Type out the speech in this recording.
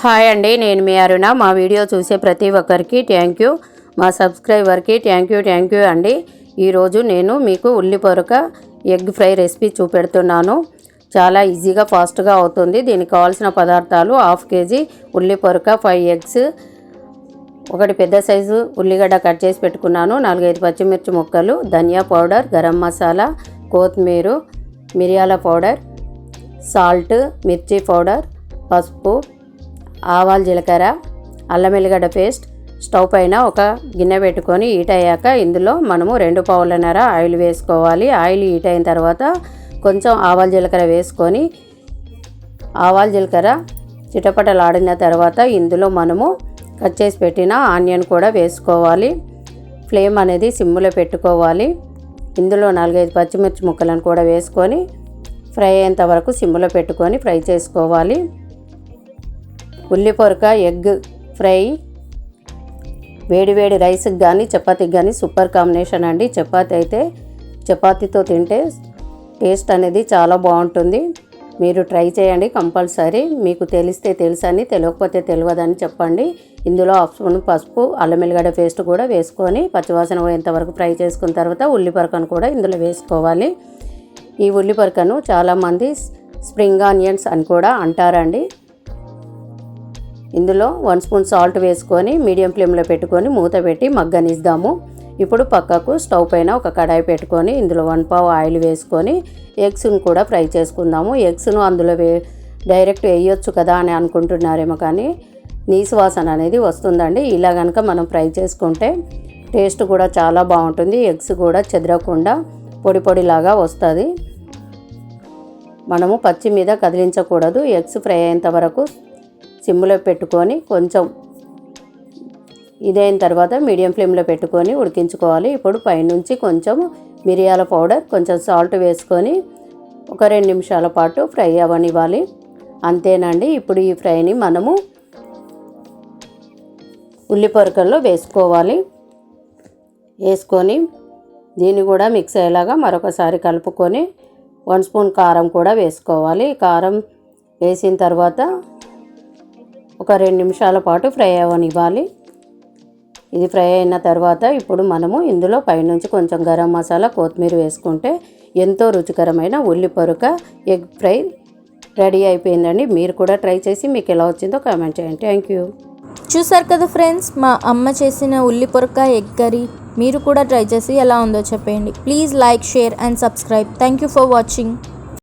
Hi అండి, నేను మీ అరుణ. మా వీడియో చూసే ప్రతి ఒక్కరికి థ్యాంక్ యూ. మా సబ్స్క్రైబర్కి థ్యాంక్ యూ అండి. ఈరోజు నేను మీకు ఉల్లి పొరక ఎగ్ ఫ్రై రెసిపీ చూపెడుతున్నాను. చాలా ఈజీగా ఫాస్ట్గా అవుతుంది. దీనికి కావాల్సిన పదార్థాలు: 1/2 kg ఉల్లి పొరక, 5 eggs, ఒకటి పెద్ద సైజు ఉల్లిగడ్డ కట్ చేసి పెట్టుకున్నాను, 4-5 పచ్చిమిర్చి ముక్కలు, ధనియా పౌడర్, గరం మసాలా, కొత్తిమీర, మిరియాల పౌడర్, సాల్ట్, మిర్చి పౌడర్, పసుపు, ఆవాలు, జీలకర్ర, అల్లం వెల్లిగడ్డ పేస్ట్. స్టవ్ పైన ఒక గిన్నె పెట్టుకొని హీట్ అయ్యాక ఇందులో మనము 2 పావులన్నర ఆయిల్ వేసుకోవాలి. ఆయిల్ హీట్ అయిన తర్వాత కొంచెం ఆవాలు జీలకర్ర వేసుకొని ఆవాలు జీలకర్ర చిటపటలాడిన తర్వాత ఇందులో మనము కట్ చేసి పెట్టిన ఆనియన్ కూడా వేసుకోవాలి. ఫ్లేమ్ అనేది సిమ్లో పెట్టుకోవాలి. ఇందులో 4-5 పచ్చిమిర్చి ముక్కలను కూడా వేసుకొని ఫ్రై అయ్యేంత వరకు సిమ్లో పెట్టుకొని ఫ్రై చేసుకోవాలి. ఉల్లి పొరక ఎగ్ ఫ్రై వేడి రైస్కి కానీ చపాతీకి కానీ సూపర్ కాంబినేషన్ అండి. చపాతీతో తింటే టేస్ట్ అనేది చాలా బాగుంటుంది. మీరు ట్రై చేయండి కంపల్సరీ. మీకు తెలిస్తే తెలుసని, తెలియకపోతే తెలియదని చెప్పండి. ఇందులో 1 స్పూన్ పసుపు, అల్లం వెల్లిగడ్డ పేస్ట్ కూడా వేసుకొని పచ్చివాసన పోయేంత వరకు ఫ్రై చేసుకున్న తర్వాత ఉల్లి పొరకను కూడా ఇందులో వేసుకోవాలి. ఈ ఉల్లి పొరకను చాలామంది స్ప్రింగ్ ఆనియన్స్ అని కూడా అంటారండి. ఇందులో 1 స్పూన్ సాల్ట్ వేసుకొని మీడియం ఫ్లేమ్లో పెట్టుకొని మూత పెట్టి మగ్గనిద్దాము. ఇప్పుడు పక్కకు స్టవ్ పైన ఒక కడాయి పెట్టుకొని ఇందులో 1 పావు ఆయిల్ వేసుకొని ఎగ్స్ను కూడా ఫ్రై చేసుకుందాము. ఎగ్స్ను అందులో డైరెక్ట్ వేయొచ్చు కదా అని అనుకుంటున్నారేమో, కానీ నీసు వాసన అనేది వస్తుందండి. ఇలా కనుక మనం ఫ్రై చేసుకుంటే టేస్ట్ కూడా చాలా బాగుంటుంది. ఎగ్స్ కూడా చెదరకుండా పొడిలాగా వస్తుంది. మనము పచ్చి మీద కదిలించకూడదు. ఎగ్స్ ఫ్రై అయ్యేంత వరకు సిమ్లో పెట్టుకొని కొంచెం ఇదైన తర్వాత మీడియం ఫ్లేమ్లో పెట్టుకొని ఉడికించుకోవాలి. ఇప్పుడు పైనుంచి కొంచెం మిరియాల పౌడర్, కొంచెం సాల్ట్ వేసుకొని ఒక 2 నిమిషాల పాటు ఫ్రై అవ్వనివ్వాలి. అంతేనండి. ఇప్పుడు ఈ ఫ్రైని మనము ఉల్లి పొరకల్లో వేసుకోవాలి. వేసుకొని దీన్ని కూడా మిక్స్ అయ్యేలాగా మరొకసారి కలుపుకొని 1 స్పూన్ కారం కూడా వేసుకోవాలి. కారం వేసిన తర్వాత ఒక 2 నిమిషాల పాటు ఫ్రై అవ్వనివ్వాలి. ఇది ఫ్రై అయిన తర్వాత ఇప్పుడు మనము ఇందులో పైనుంచి కొంచెం గరం మసాలా, కొత్తిమీర వేసుకుంటే ఎంతో రుచికరమైన ఉల్లి పొరక ఎగ్ ఫ్రై రెడీ అయిపోయిందండి. మీరు కూడా ట్రై చేసి మీకు ఎలా వచ్చిందో కామెంట్ చేయండి. Thank you. చూసారు కదా ఫ్రెండ్స్, మా అమ్మ చేసిన ఉల్లి పొరక ఎగ్ కర్రీ. మీరు కూడా ట్రై చేసి ఎలా ఉందో చెప్పండి. Please like, share and subscribe. Thank you for watching.